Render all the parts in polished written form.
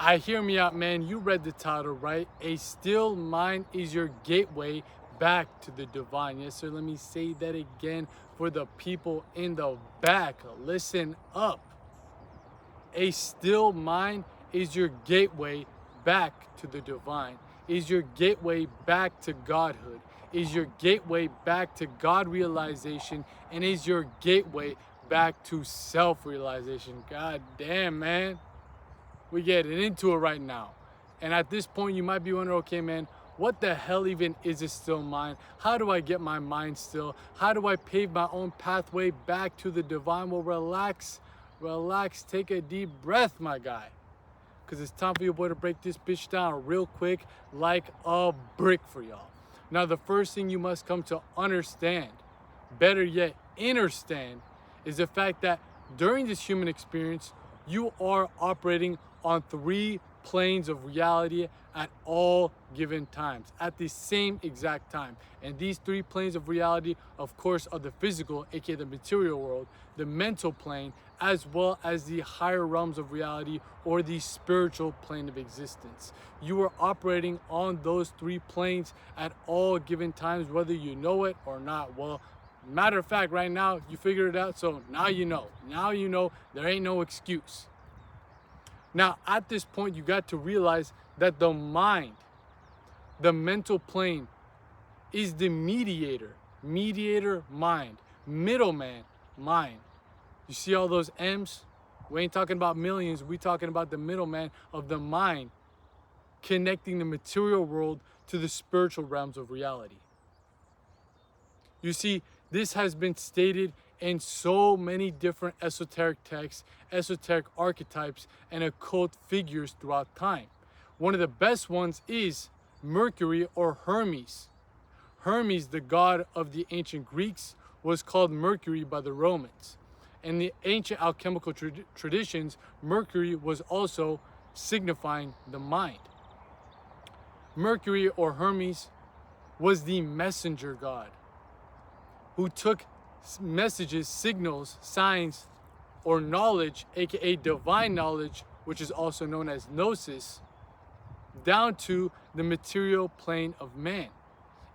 I hear me out, man. You read the title, right? A still mind is your gateway back to the divine. Yes, sir. Let me say that again for the people in the back. Listen up. A still mind is your gateway back to the divine, is your gateway back to godhood, is your gateway back to God realization, and is your gateway back to self realization. God damn, man. We getting into it right now. And at this point, you might be wondering, okay, man, what the hell even is a still mind? How do I get my mind still? How do I pave my own pathway back to the divine? Well, relax, take a deep breath, my guy. Because it's time for your boy to break this bitch down real quick like a brick for y'all. Now, the first thing you must come to understand, better yet, understand, is the fact that during this human experience, you are operating on three planes of reality at all given times, at the same exact time. And these three planes of reality, of course, are the physical, aka the material world, the mental plane, as well as the higher realms of reality or the spiritual plane of existence. You are operating on those three planes at all given times, whether you know it or not. Well, matter of fact, right now, you figured it out, so now you know. Now you know there ain't no excuse. Now, at this point, you got to realize that the mind, the mental plane, is the mediator mind, middleman mind. You see all those M's? We ain't talking about millions. We talking about the middleman of the mind connecting the material world to the spiritual realms of reality. You see, this has been stated in so many different esoteric texts, esoteric archetypes, and occult figures throughout time. One of the best ones is Mercury or Hermes. Hermes, the god of the ancient Greeks, was called Mercury by the Romans. In the ancient alchemical traditions, Mercury was also signifying the mind. Mercury or Hermes was the messenger god who took messages, signals, signs, or knowledge, aka divine knowledge, which is also known as gnosis, down to the material plane of man.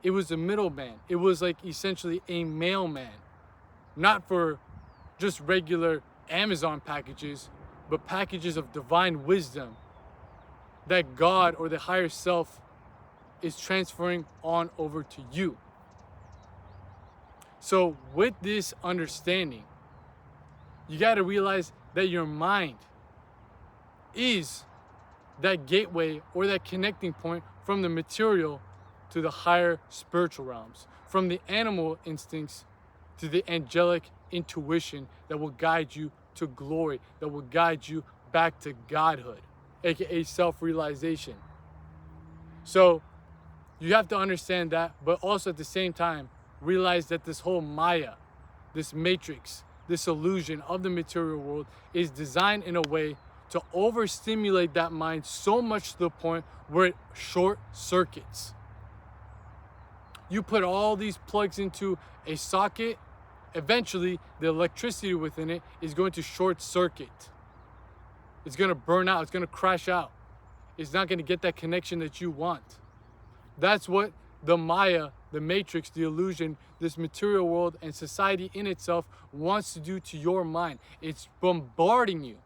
It was a middleman. It was like essentially a mailman, not for just regular Amazon packages, but packages of divine wisdom that God or the higher self is transferring on over to you. So with this understanding, you got to realize that your mind is that gateway or that connecting point from the material to the higher spiritual realms, from the animal instincts to the angelic intuition that will guide you to glory, that will guide you back to godhood, aka self-realization. So you have to understand that, but also at the same time, realize that this whole Maya, this matrix, this illusion of the material world is designed in a way to overstimulate that mind so much to the point where it short circuits. You put all these plugs into a socket, eventually the electricity within it is going to short circuit. It's going to burn out, it's going to crash out. It's not going to get that connection that you want. That's what the Maya, the matrix, the illusion, this material world and society in itself wants to do to your mind. It's bombarding you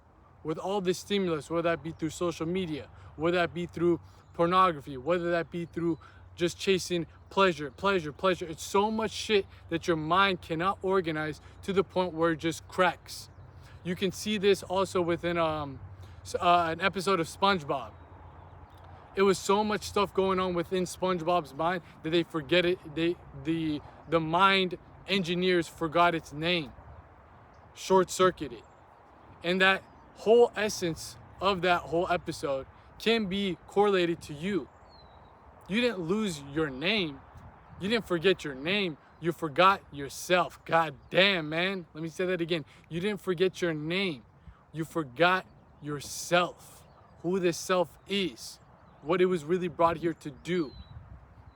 with all this stimulus, whether that be through social media, whether that be through pornography, whether that be through just chasing pleasure. It's so much shit that your mind cannot organize to the point where it just cracks. You can see this also within an episode of SpongeBob. It was so much stuff going on within SpongeBob's mind that they forget it. The mind engineers forgot its name, short-circuited. And that whole essence of that whole episode can be correlated to you. You didn't lose your name. You didn't forget your name. You forgot yourself. God damn, man. Let me say that again. You didn't forget your name. You forgot yourself, who this self is, what it was really brought here to do.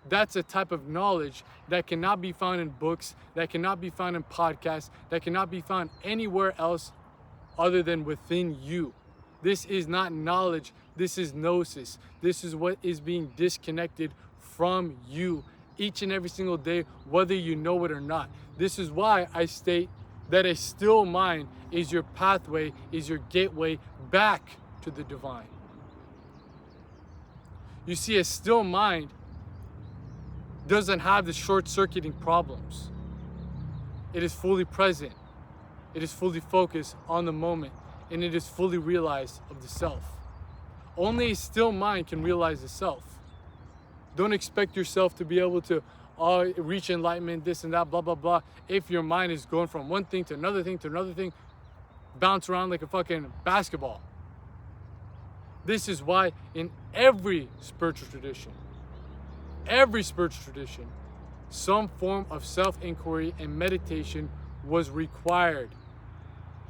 That's a type of knowledge that cannot be found in books, that cannot be found in podcasts, that cannot be found anywhere else other than within you. This is not knowledge. This is gnosis. This is what is being disconnected from you each and every single day, whether you know it or not. This is why I state that a still mind is your pathway, is your gateway back to the divine. You see, a still mind doesn't have the short-circuiting problems. It is fully present. It is fully focused on the moment, and it is fully realized of the self. Only a still mind can realize the self. Don't expect yourself to be able to reach enlightenment, this and that, blah, blah, blah, if your mind is going from one thing to another thing to another thing, bounce around like a fucking basketball. This is why in every spiritual tradition, some form of self-inquiry and meditation was required.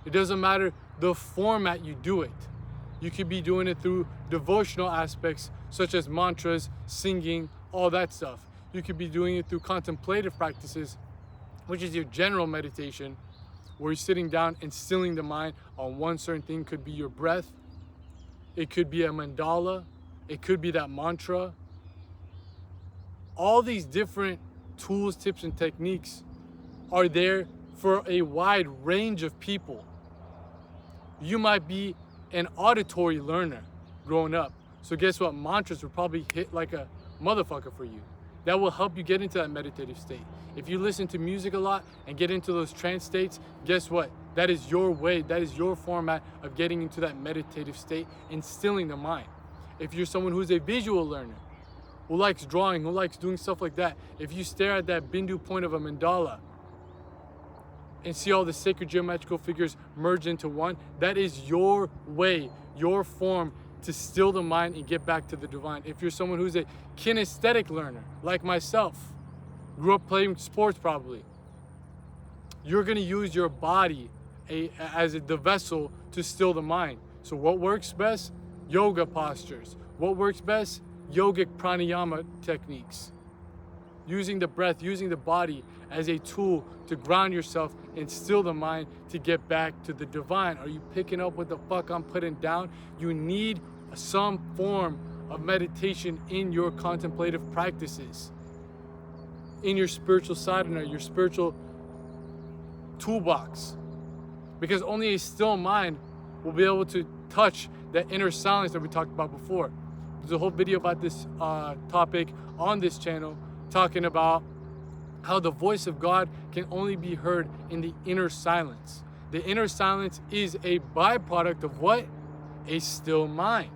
It doesn't matter the format you do it. You could be doing it through devotional aspects such as mantras, singing, all that stuff. You could be doing it through contemplative practices, which is your general meditation, where you're sitting down and stilling the mind on one certain thing. Could be your breath. It could be a mandala. It could be that mantra. All these different tools, tips, and techniques are there for a wide range of people. You might be an auditory learner growing up. So guess what? Mantras will probably hit like a motherfucker for you. That will help you get into that meditative state. If you listen to music a lot and get into those trance states, guess what? That is your way. That is your format of getting into that meditative state and stilling the mind. If you're someone who's a visual learner, who likes drawing, who likes doing stuff like that, if you stare at that bindu point of a mandala and see all the sacred geometrical figures merge into one, that is your way, your form to still the mind and get back to the divine. If you're someone who's a kinesthetic learner, like myself, grew up playing sports probably, you're gonna use your body as the vessel to still the mind. So what works best? Yoga postures. What works best? Yogic pranayama techniques. Using the breath, using the body as a tool to ground yourself and still the mind to get back to the divine. Are you picking up what the fuck I'm putting down? You need some form of meditation in your contemplative practices, in your spiritual sadhana, your spiritual toolbox. Because only a still mind will be able to touch that inner silence that we talked about before. There's a whole video about this topic on this channel, talking about how the voice of God can only be heard in the inner silence. The inner silence is a byproduct of what? A still mind.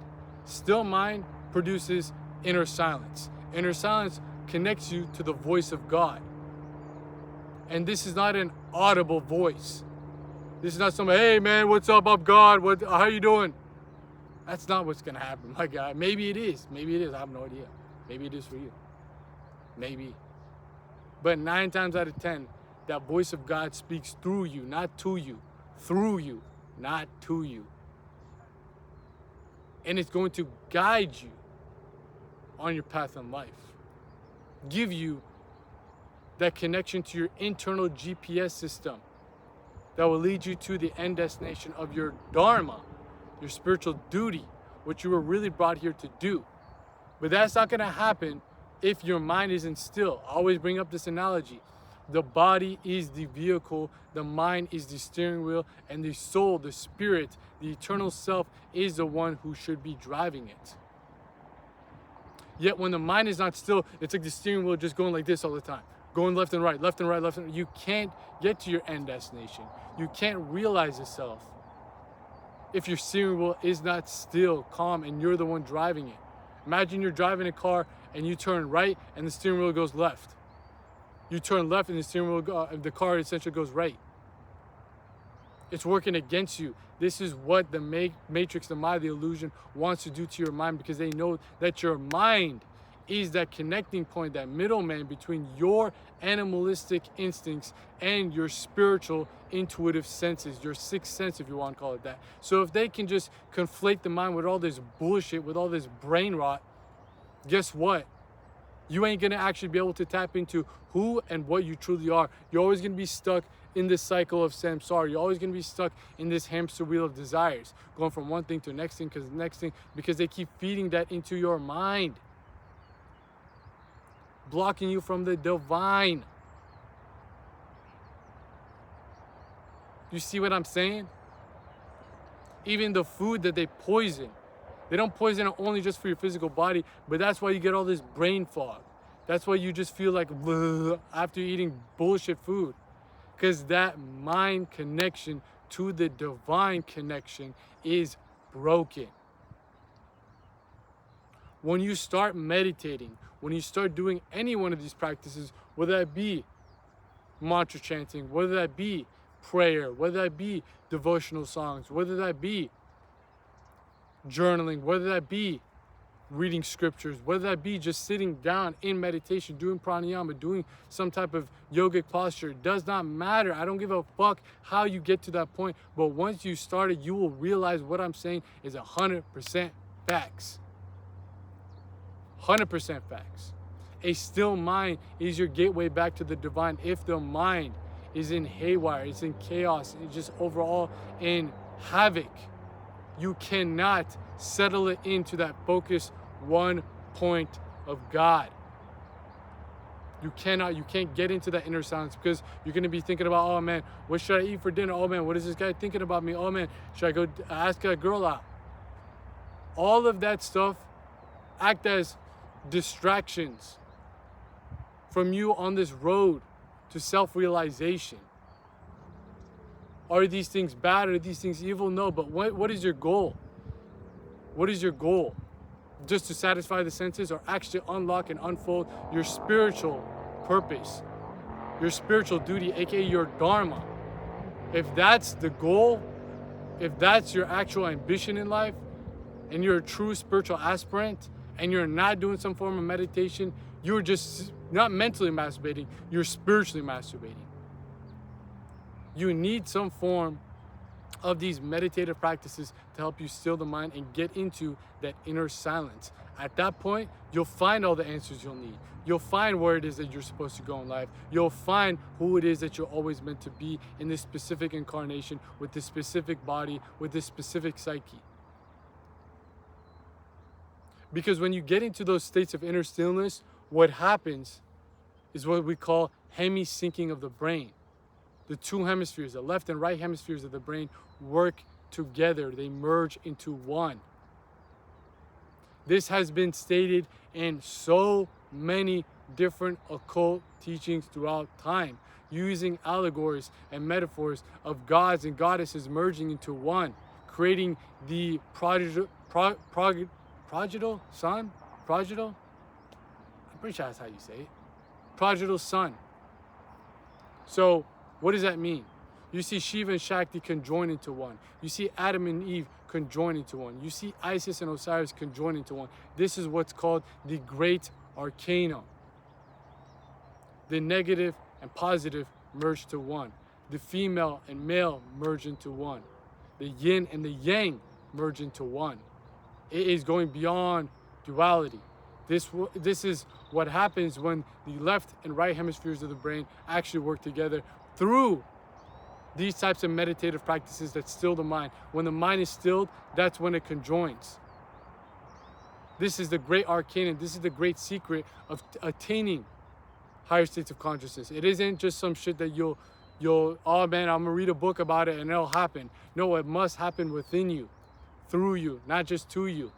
Still mind produces inner silence. Inner silence connects you to the voice of God. And this is not an audible voice. This is not somebody, hey man, what's up, God? How you doing? That's not what's gonna happen, my guy. Maybe it is. Maybe it is. I have no idea. Maybe it is for you. Maybe. But 9 times out of 10, that voice of God speaks through you, not to you. Through you, not to you. And it's going to guide you on your path in life. Give you that connection to your internal GPS system that will lead you to the end destination of your dharma, your spiritual duty, what you were really brought here to do. But that's not going to happen if your mind isn't still. I always bring up this analogy. The body is the vehicle, the mind is the steering wheel, and the soul, the spirit, the eternal self is the one who should be driving it. Yet when the mind is not still, it's like the steering wheel just going like this all the time, going left and right, left and right, left and right. You can't get to your end destination. You can't realize yourself if your steering wheel is not still, calm, and you're the one driving it. Imagine you're driving a car and you turn right and the steering wheel goes left. You turn left and the steering wheel, the car essentially goes right. It's working against you. This is what the matrix, the mind, the illusion wants to do to your mind, because they know that your mind is that connecting point, that middleman between your animalistic instincts and your spiritual intuitive senses, your sixth sense, if you want to call it that. So if they can just conflate the mind with all this bullshit, with all this brain rot, guess what? You ain't gonna actually be able to tap into who and what you truly are. You're always gonna be stuck in this cycle of samsara. You're always going to be stuck in this hamster wheel of desires, going from one thing to the next thing, because they keep feeding that into your mind, blocking you from the divine. You see what I'm saying? Even the food that they poison, they don't poison it only just for your physical body, but that's why you get all this brain fog. That's why you just feel like after eating bullshit food. Because that mind connection to the divine connection is broken. When you start meditating, when you start doing any one of these practices, whether that be mantra chanting, whether that be prayer, whether that be devotional songs, whether that be journaling, whether that be reading scriptures, whether that be just sitting down in meditation, doing pranayama, doing some type of yogic posture, it does not matter. I don't give a fuck how you get to that point, but once you start it, you will realize what I'm saying is 100% facts. 100% facts. A still mind is your gateway back to the divine. If the mind is in haywire, it's in chaos, it's just overall in havoc, you cannot settle it into that focus one point of God. You can't get into that inner silence, because you're going to be thinking about, oh man, what should I eat for dinner? Oh man, what is this guy thinking about me? Oh man, should I go ask a girl out? All of that stuff act as distractions from you on this road to self-realization. Are these things bad? Are these things evil? No, but what is your goal? What is your goal? Just to satisfy the senses, or actually unlock and unfold your spiritual purpose, your spiritual duty, aka your dharma? If that's the goal, if that's your actual ambition in life, and you're a true spiritual aspirant, and you're not doing some form of meditation, you're just not mentally masturbating, you're spiritually masturbating. You need some form of these meditative practices to help you still the mind and get into that inner silence. At that point, you'll find all the answers you'll need. You'll find where it is that you're supposed to go in life. You'll find who it is that you're always meant to be in this specific incarnation, with this specific body, with this specific psyche. Because when you get into those states of inner stillness, what happens is what we call hemi-syncing of the brain. The two hemispheres, the left and right hemispheres of the brain, work together. They merge into one. This has been stated in so many different occult teachings throughout time, using allegories and metaphors of gods and goddesses merging into one, creating the prodigal son? Prodigal? I'm pretty sure that's how you say it. Prodigal son. So, what does that mean? You see Shiva and Shakti conjoin into one. You see Adam and Eve conjoin into one. You see Isis and Osiris conjoin into one. This is what's called the Great Arcanum. The negative and positive merge to one. The female and male merge into one. The yin and the yang merge into one. It is going beyond duality. This is what happens when the left and right hemispheres of the brain actually work together through these types of meditative practices that still the mind. When the mind is stilled, that's when it conjoins. This is the great arcana. This is the great secret of attaining higher states of consciousness. It isn't just some shit that you'll, oh man, I'm gonna read a book about it and it'll happen. No, it must happen within you, through you, not just to you.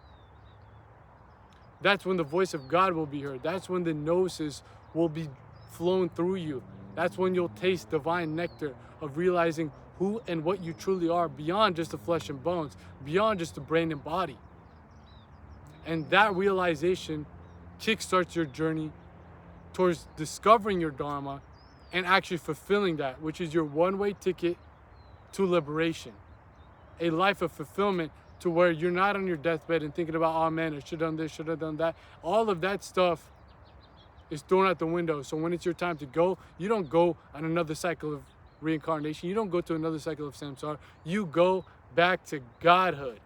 That's when the voice of God will be heard. That's when the gnosis will be flown through you. That's when you'll taste divine nectar of realizing who and what you truly are, beyond just the flesh and bones, beyond just the brain and body. And that realization kickstarts your journey towards discovering your dharma and actually fulfilling that, which is your one-way ticket to liberation. A life of fulfillment, to where you're not on your deathbed and thinking about, oh man, I should have done this, should have done that. All of that stuff is thrown out the window. So when it's your time to go, you don't go on another cycle of reincarnation. You don't go to another cycle of samsara. You go back to godhood,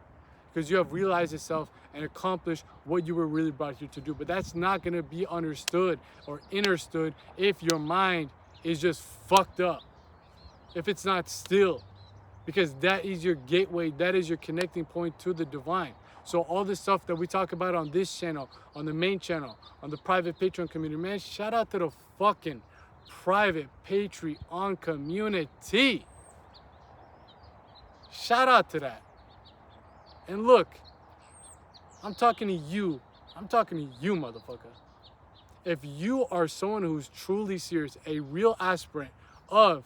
because you have realized yourself and accomplished what you were really brought here to do. But that's not going to be understood or understood if your mind is just fucked up. if it's not still, because that is your gateway, that is your connecting point to the divine. So all this stuff that we talk about on this channel, on the main channel, on the private Patreon community, man, shout out to the fucking private Patreon community. Shout out to that. And look, I'm talking to you. I'm talking to you, motherfucker. If you are someone who's truly serious, a real aspirant of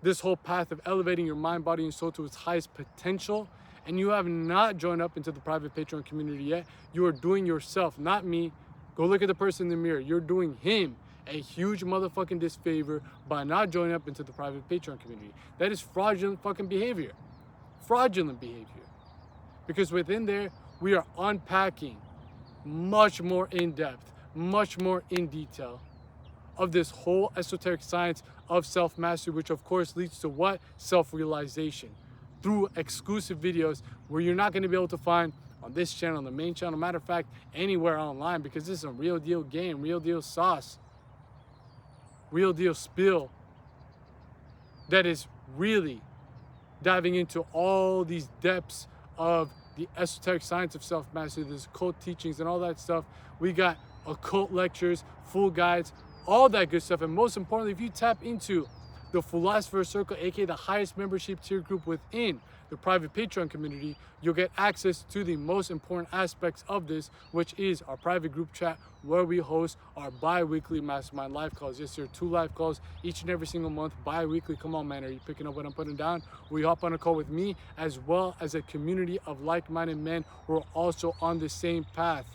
this whole path of elevating your mind, body, and soul to its highest potential, and you have not joined up into the private Patreon community yet, you are doing yourself, not me. Go look at the person in the mirror. You're doing him a huge motherfucking disfavor by not joining up into the private Patreon community. That is fraudulent fucking behavior. Fraudulent behavior. Because within there, we are unpacking much more in depth, much more in detail of this whole esoteric science of self-mastery, which of course leads to what? Self-realization. Through exclusive videos where you're not going to be able to find on this channel, on the main channel, matter of fact, anywhere online, because this is a real deal game, real deal sauce, real deal spill that is really diving into all these depths of the esoteric science of self-mastery, there's occult teachings and all that stuff. We got occult lectures, full guides, all that good stuff. And most importantly, if you tap into the Philosopher's Circle, aka the highest membership tier group within the private Patreon community, you'll get access to the most important aspects of this, which is our private group chat where we host our bi-weekly mastermind live calls. Yes, there are 2 live calls each and every single month, bi-weekly. Come on, man, are you picking up what I'm putting down? We hop on a call with me as well as a community of like-minded men who are also on the same path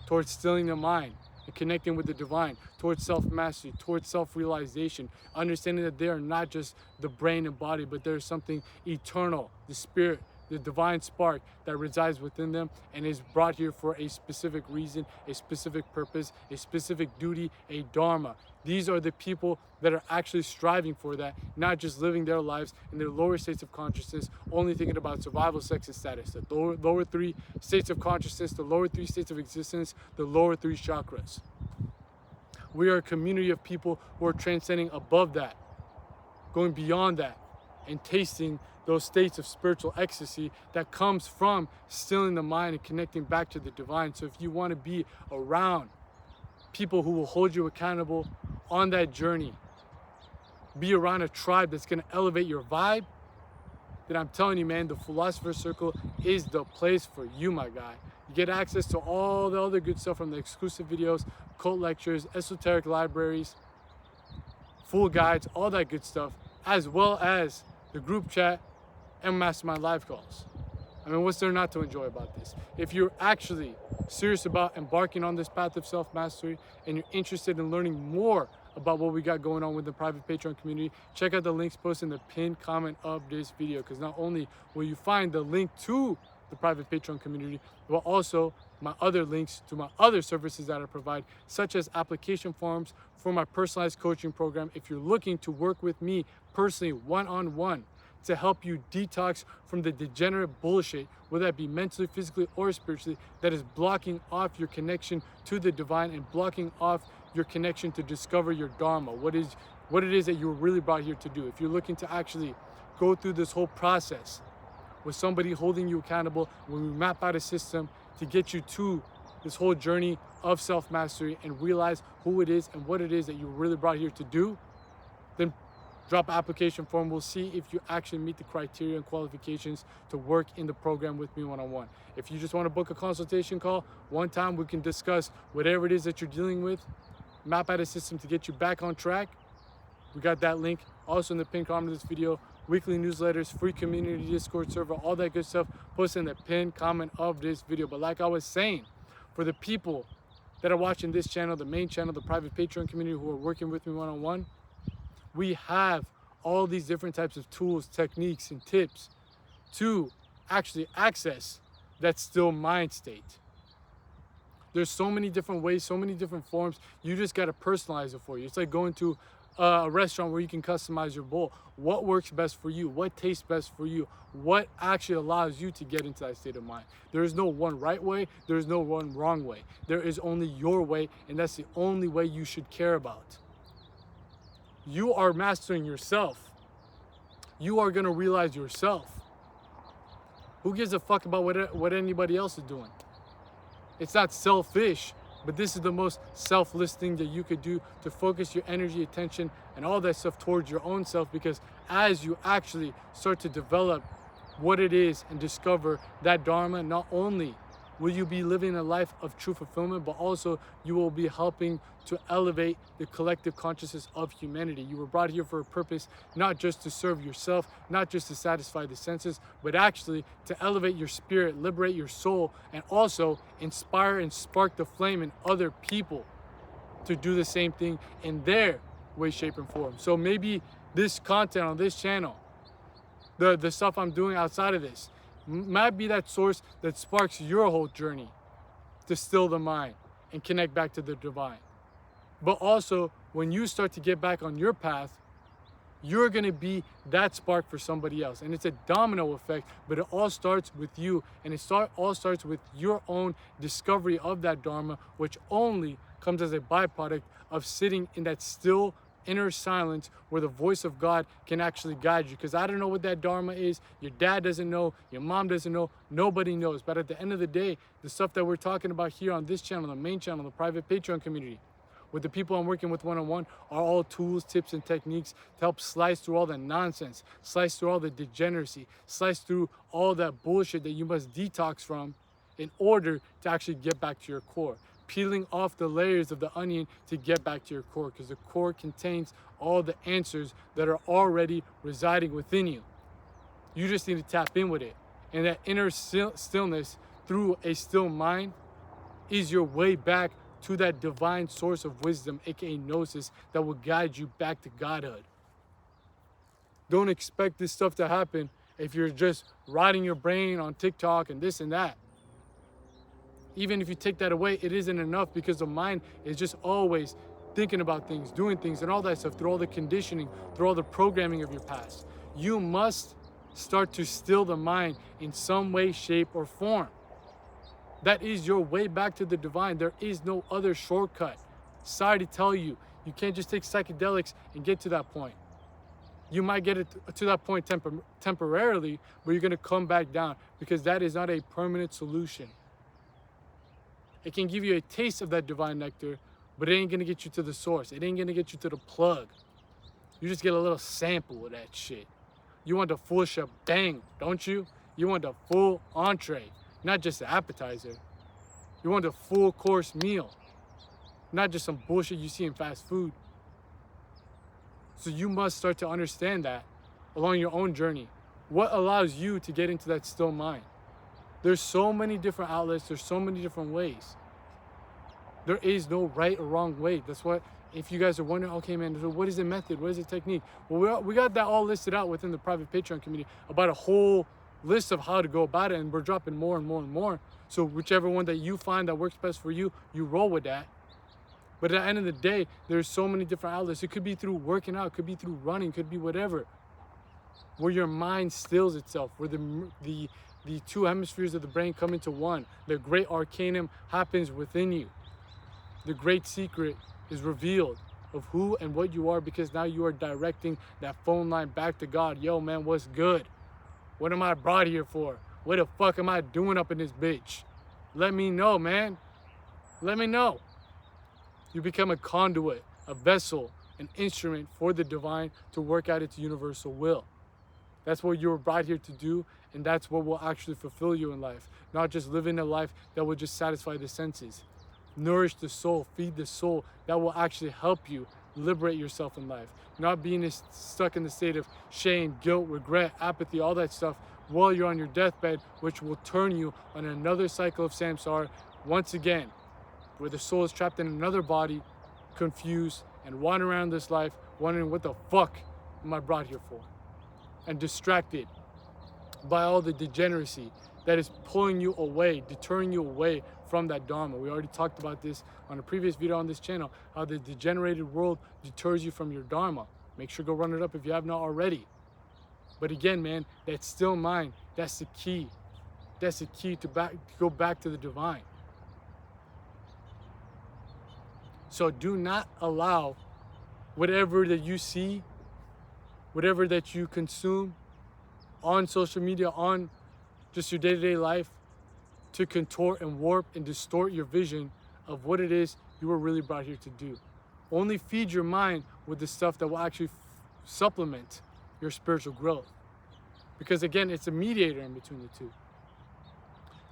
towards stilling the mind and connecting with the divine, towards self-mastery, towards self-realization, understanding that they are not just the brain and body, but there's something eternal, the spirit, the divine spark that resides within them and is brought here for a specific reason, a specific purpose, a specific duty, a dharma. These are the people that are actually striving for that, not just living their lives in their lower states of consciousness, only thinking about survival, sex, and status. The lower 3 states of consciousness, the lower 3 states of existence, the lower 3 chakras. We are a community of people who are transcending above that, going beyond that, and tasting those states of spiritual ecstasy that comes from stilling the mind and connecting back to the divine. So if you want to be around people who will hold you accountable on that journey, be around a tribe that's going to elevate your vibe, then I'm telling you, man, the Philosopher's Circle is the place for you, my guy. You get access to all the other good stuff from the exclusive videos, cult lectures, esoteric libraries, full guides, all that good stuff, as well as the group chat and mastermind live calls. I mean, what's there not to enjoy about this? If you're actually serious about embarking on this path of self-mastery and you're interested in learning more about what we got going on with the private Patreon community, check out the links posted in the pinned comment of this video, because not only will you find the link to the private Patreon community, but also my other links to my other services that I provide, such as application forms for my personalized coaching program. If you're looking to work with me personally, one-on-one, to help you detox from the degenerate bullshit, whether that be mentally, physically, or spiritually, that is blocking off your connection to the divine and blocking off your connection to discover your dharma, what it is that you were really brought here to do. If you're looking to actually go through this whole process with somebody holding you accountable, when we map out a system to get you to this whole journey of self-mastery and realize who it is and what it is that you were really brought here to do, then drop an application form. We'll see if you actually meet the criteria and qualifications to work in the program with me one-on-one. If you just want to book a consultation call, one time we can discuss whatever it is that you're dealing with, map out a system to get you back on track. We got that link also in the pinned comment of this video. Weekly newsletters, free community Discord server, all that good stuff posted in the pinned comment of this video. But like I was saying, for the people that are watching this channel, the main channel, the private Patreon community who are working with me one-on-one, we have all these different types of tools, techniques, and tips to actually access that still mind state. There's so many different ways, so many different forms. You just got to personalize it for you. It's like going to a restaurant where you can customize your bowl. What works best for you? What tastes best for you? What actually allows you to get into that state of mind? There is no one right way. There is no one wrong way. There is only your way, and that's the only way you should care about. You are mastering yourself. you are going to realize yourself. Who gives a fuck about what anybody else is doing? It's not selfish, but this is the most selfless thing that you could do to focus your energy, attention, and all that stuff towards your own self, because as you actually start to develop what it is and discover that Dharma, not only will you be living a life of true fulfillment, but also you will be helping to elevate the collective consciousness of humanity. You were brought here for a purpose, not just to serve yourself, not just to satisfy the senses, but actually to elevate your spirit, liberate your soul, and also inspire and spark the flame in other people to do the same thing in their way, shape, and form. So maybe this content on this channel, the stuff I'm doing outside of this, might be that source that sparks your whole journey to still the mind and connect back to the divine. But also, when you start to get back on your path, you're going to be that spark for somebody else. And it's a domino effect, but it all starts with you. And it all starts with your own discovery of that Dharma, which only comes as a byproduct of sitting in that still inner silence where the voice of God can actually guide you. Because I don't know what that Dharma is. Your dad doesn't know. Your mom doesn't know. Nobody knows. But at the end of the day, the stuff that we're talking about here on this channel, the main channel, the private Patreon community, with the people I'm working with one-on-one, are all tools, tips, and techniques to help slice through all the nonsense, slice through all the degeneracy, slice through all that bullshit that you must detox from in order to actually get back to your core. Peeling off the layers of the onion to get back to your core, because the core contains all the answers that are already residing within you. You just need to tap in with it. And that inner stillness through a still mind is your way back to that divine source of wisdom, aka Gnosis, that will guide you back to Godhood. Don't expect this stuff to happen if you're just riding your brain on TikTok and this and that. Even if you take that away, it isn't enough, because the mind is just always thinking about things, doing things, and all that stuff through all the conditioning, through all the programming of your past. You must start to still the mind in some way, shape, or form. That is your way back to the divine. There is no other shortcut. Sorry to tell you, you can't just take psychedelics and get to that point. You might get it to that point temporarily, but you're going to come back down, because that is not a permanent solution. It can give you a taste of that divine nectar, but it ain't going to get you to the source. It ain't going to get you to the plug. You just get a little sample of that shit. You want the full shebang, don't you? You want the full entree, not just the appetizer. You want the full course meal, not just some bullshit you see in fast food. So you must start to understand that along your own journey. What allows you to get into that still mind? There's so many different outlets. There's so many different ways. There is no right or wrong way. That's what, if you guys are wondering, okay, man, so what is the method? What is the technique? Well, we got that all listed out within the private Patreon community about a whole list of how to go about it, and we're dropping more and more and more. So whichever one that you find that works best for you, you roll with that. But at the end of the day, there's so many different outlets. It could be through working out, could be through running, could be whatever. Where your mind stills itself, where the two hemispheres of the brain come into one. The great arcanum happens within you. The great secret is revealed of who and what you are, because now you are directing that phone line back to God. Yo, man, what's good? What am I brought here for? What the fuck am I doing up in this bitch? Let me know, man. Let me know. You become a conduit, a vessel, an instrument for the divine to work out its universal will. That's what you were brought here to do, and that's what will actually fulfill you in life. Not just living a life that will just satisfy the senses. Nourish the soul, feed the soul. That will actually help you liberate yourself in life. Not being stuck in the state of shame, guilt, regret, apathy, all that stuff while you're on your deathbed, which will turn you on another cycle of samsara once again, where the soul is trapped in another body, confused, and wandering around this life, wondering what the fuck am I brought here for? And distracted by all the degeneracy that is pulling you away, deterring you away from that Dharma. We already talked about this on a previous video on this channel, how the degenerated world deters you from your Dharma. Make sure to go run it up if you have not already. But again, man, that still mind, that's the key. That's the key to go back to the divine. So do not allow whatever that you see whatever that you consume on social media, on just your day-to-day life, to contort and warp and distort your vision of what it is you were really brought here to do. Only feed your mind with the stuff that will actually supplement your spiritual growth. Because again, it's a mediator in between the two.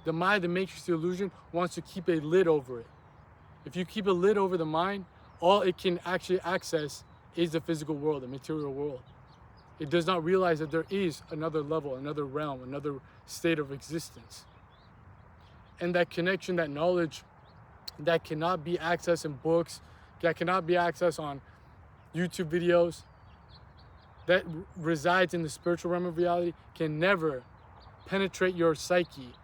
The mind, the matrix, the illusion, wants to keep a lid over it. If you keep a lid over the mind, all it can actually access is the physical world, the material world. It does not realize that there is another level, another realm, another state of existence. And that connection, that knowledge that cannot be accessed in books, that cannot be accessed on YouTube videos, that resides in the spiritual realm of reality, can never penetrate your psyche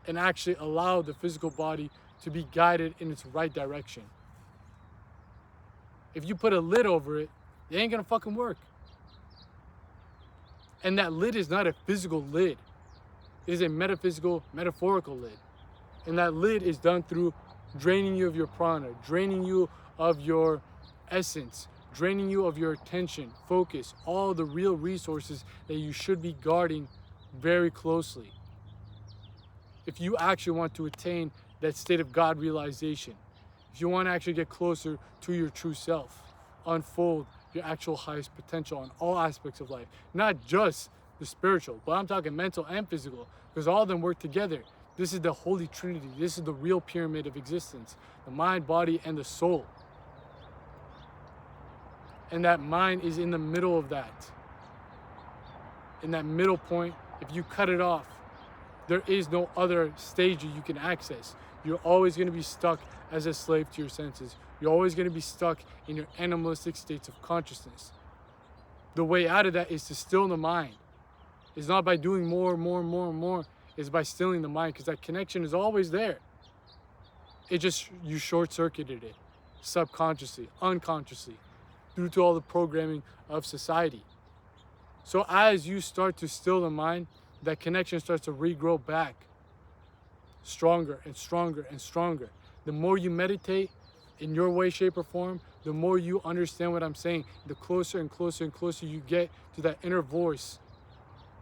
and actually allow the physical body to be guided in its right direction. If you put a lid over it, it ain't gonna fucking work. And that lid is not a physical lid. It is a metaphysical, metaphorical lid. And that lid is done through draining you of your prana, draining you of your essence, draining you of your attention, focus, all the real resources that you should be guarding very closely. If you actually want to attain that state of God realization, if you want to actually get closer to your true self, unfold your actual highest potential on all aspects of life, not just the spiritual, but I'm talking mental and physical, because all of them work together. This is the Holy Trinity. This is the real pyramid of existence, the mind, body, and the soul. And that mind is in the middle of that. In that middle point, if you cut it off, there is no other stage you can access. You're always going to be stuck as a slave to your senses. You're always going to be stuck in your animalistic states of consciousness. The way out of that is to still the mind. It's not by doing more. It's by stilling the mind, because that connection is always there. It just, you short-circuited it subconsciously, unconsciously, due to all the programming of society. So as you start to still the mind, that connection starts to regrow back, stronger and stronger and stronger. The more you meditate in your way, shape, or form, the more you understand what I'm saying, the closer and closer and closer you get to that inner voice,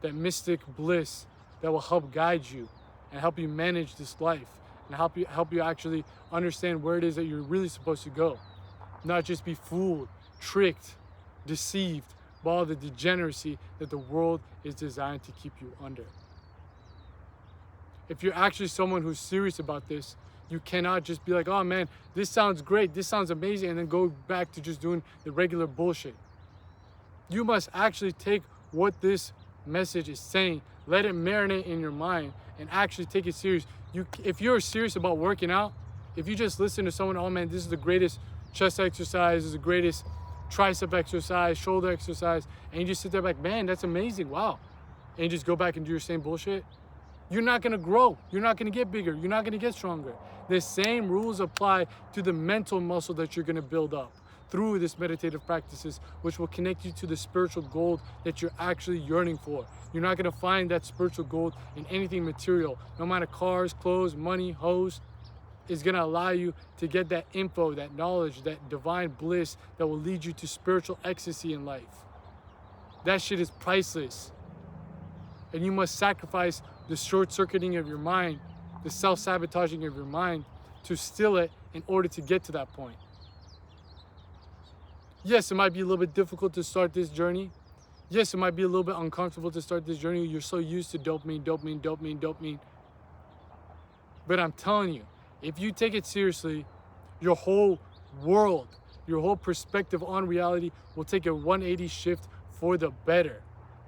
that mystic bliss that will help guide you and help you manage this life and help you actually understand where it is that you're really supposed to go. Not just be fooled, tricked, deceived by all the degeneracy that the world is designed to keep you under. If you're actually someone who's serious about this, you cannot just be like, oh man, this sounds great, this sounds amazing, and then go back to just doing the regular bullshit. You must actually take what this message is saying, let it marinate in your mind, and actually take it serious. If you're serious about working out, if you just listen to someone, oh man, this is the greatest chest exercise, this is the greatest tricep exercise, shoulder exercise, and you just sit there like, man, that's amazing, wow. And you just go back and do your same bullshit, you're not gonna grow, you're not gonna get bigger, you're not gonna get stronger. The same rules apply to the mental muscle that you're gonna build up through this meditative practices, which will connect you to the spiritual gold that you're actually yearning for. You're not gonna find that spiritual gold in anything material. No matter cars, clothes, money, hoes, is gonna allow you to get that info, that knowledge, that divine bliss that will lead you to spiritual ecstasy in life. That shit is priceless. And you must sacrifice the short-circuiting of your mind, the self-sabotaging of your mind, to still it in order to get to that point. Yes, it might be a little bit difficult to start this journey. Yes, it might be a little bit uncomfortable to start this journey. You're so used to dopamine. But I'm telling you, if you take it seriously, your whole world, your whole perspective on reality will take a 180 shift for the better.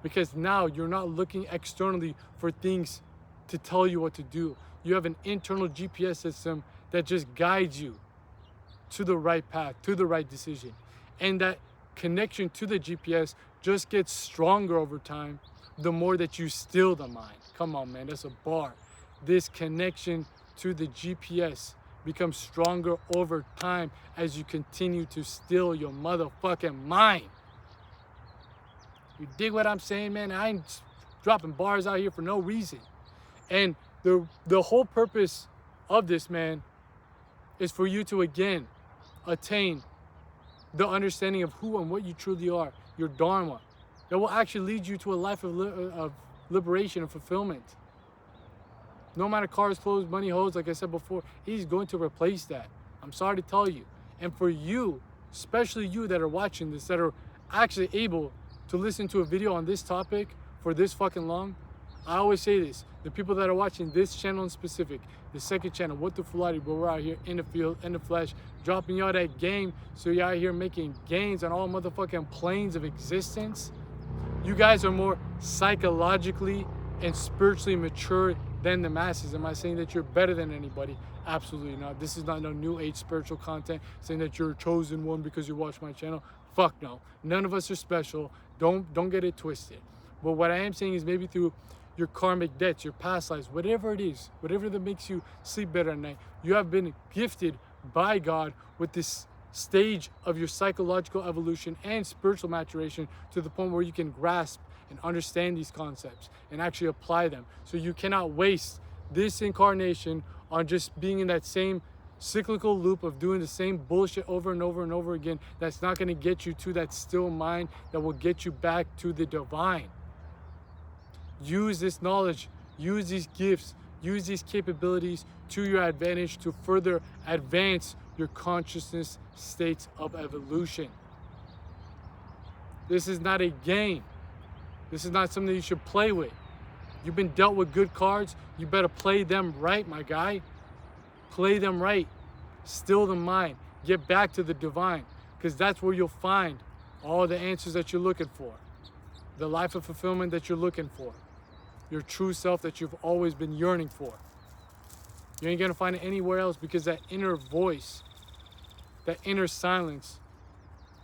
Because now you're not looking externally for things to tell you what to do. You have an internal GPS system that just guides you to the right path, to the right decision. And that connection to the GPS just gets stronger over time the more that you still the mind. Come on, man, that's a bar. This connection to the GPS becomes stronger over time as you continue to still your motherfucking mind. You dig what I'm saying, man? I ain't dropping bars out here for no reason. And the whole purpose of this, man, is for you to, again, attain the understanding of who and what you truly are, your dharma, that will actually lead you to a life of liberation and fulfillment. No amount of cars, clothes, money, hoes, like I said before, he's going to replace that. I'm sorry to tell you. And for you, especially you that are watching this, that are actually able to listen to a video on this topic for this fucking long, I always say this, the people that are watching this channel in specific, the second channel, What the Fulati, where we're out here in the field, in the flesh, dropping y'all that game, so you're out here making gains on all motherfucking planes of existence. You guys are more psychologically and spiritually mature than the masses. Am I saying that you're better than anybody? Absolutely not. This is not no new age spiritual content saying that you're a chosen one because you watch my channel. Fuck no. None of us are special. Don't get it twisted. But what I am saying is maybe through your karmic debts, your past lives, whatever it is, whatever that makes you sleep better at night, you have been gifted by God with this stage of your psychological evolution and spiritual maturation to the point where you can grasp and understand these concepts and actually apply them. So you cannot waste this incarnation on just being in that same cyclical loop of doing the same bullshit over and over and over again. That's not going to get you to that still mind that will get you back to the divine. Use this knowledge, use these gifts, use these capabilities to your advantage to further advance your consciousness states of evolution. This is not a game. This is not something you should play with. You've been dealt with good cards. You better play them right, my guy. Play them right. Still the mind. Get back to the divine, because that's where you'll find all the answers that you're looking for. The life of fulfillment that you're looking for. Your true self that you've always been yearning for. You ain't gonna find it anywhere else, because that inner voice, that inner silence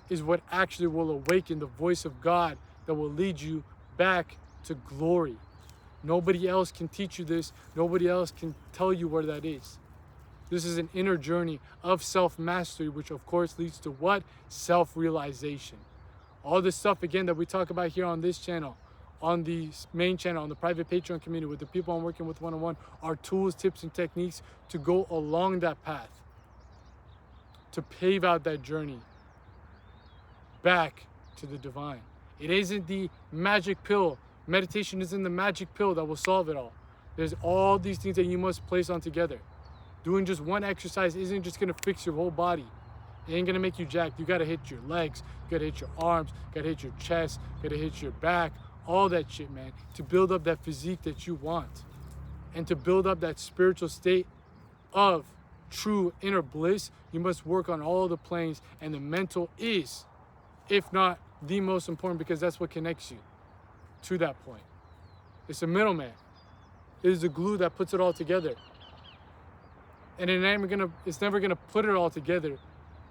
is what actually will awaken the voice of God that will lead you back to glory. Nobody else can teach you this. Nobody else can tell you where that is. This is an inner journey of self-mastery, which of course leads to what? Self-realization. All this stuff, again, that we talk about here on this channel, on the main channel, on the private Patreon community, with the people I'm working with one-on-one, are tools, tips, and techniques to go along that path, to pave out that journey back to the divine. It isn't the magic pill. Meditation isn't the magic pill that will solve it all. There's all these things that you must place on together. Doing just one exercise isn't just gonna fix your whole body. It ain't gonna make you jacked. You gotta hit your legs, you gotta hit your arms, you gotta hit your chest, you gotta hit your back, all that shit, man, to build up that physique that you want. And to build up that spiritual state of true inner bliss, you must work on all the planes, and the mental is, if not the most important, because that's what connects you to that point. It's a middleman. It is the glue that puts it all together. And it's never gonna put it all together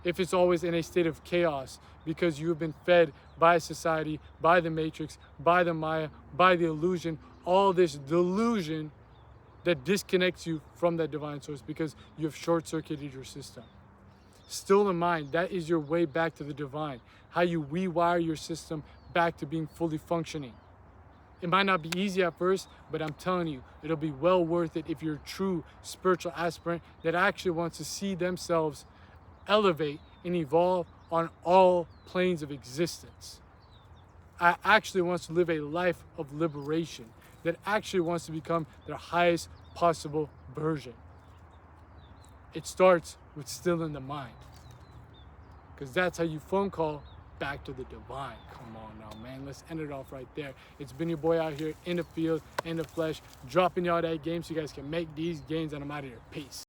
if it's always in a state of chaos, because you've been fed by society, by the matrix, by the Maya, by the illusion, all this delusion that disconnects you from that divine source because you have short-circuited your system. Still in mind, that is your way back to the divine, how you rewire your system back to being fully functioning. It might not be easy at first, but I'm telling you, it'll be well worth it if you're a true spiritual aspirant that actually wants to see themselves elevate and evolve on all planes of existence. I actually wants to live a life of liberation, that actually wants to become their highest possible version. It starts with still in the mind, because that's how you phone call back to the divine. Come on now, man. Let's end it off right there. It's been your boy out here in the field, in the flesh, dropping y'all that game so you guys can make these gains, and I'm out of here. Peace.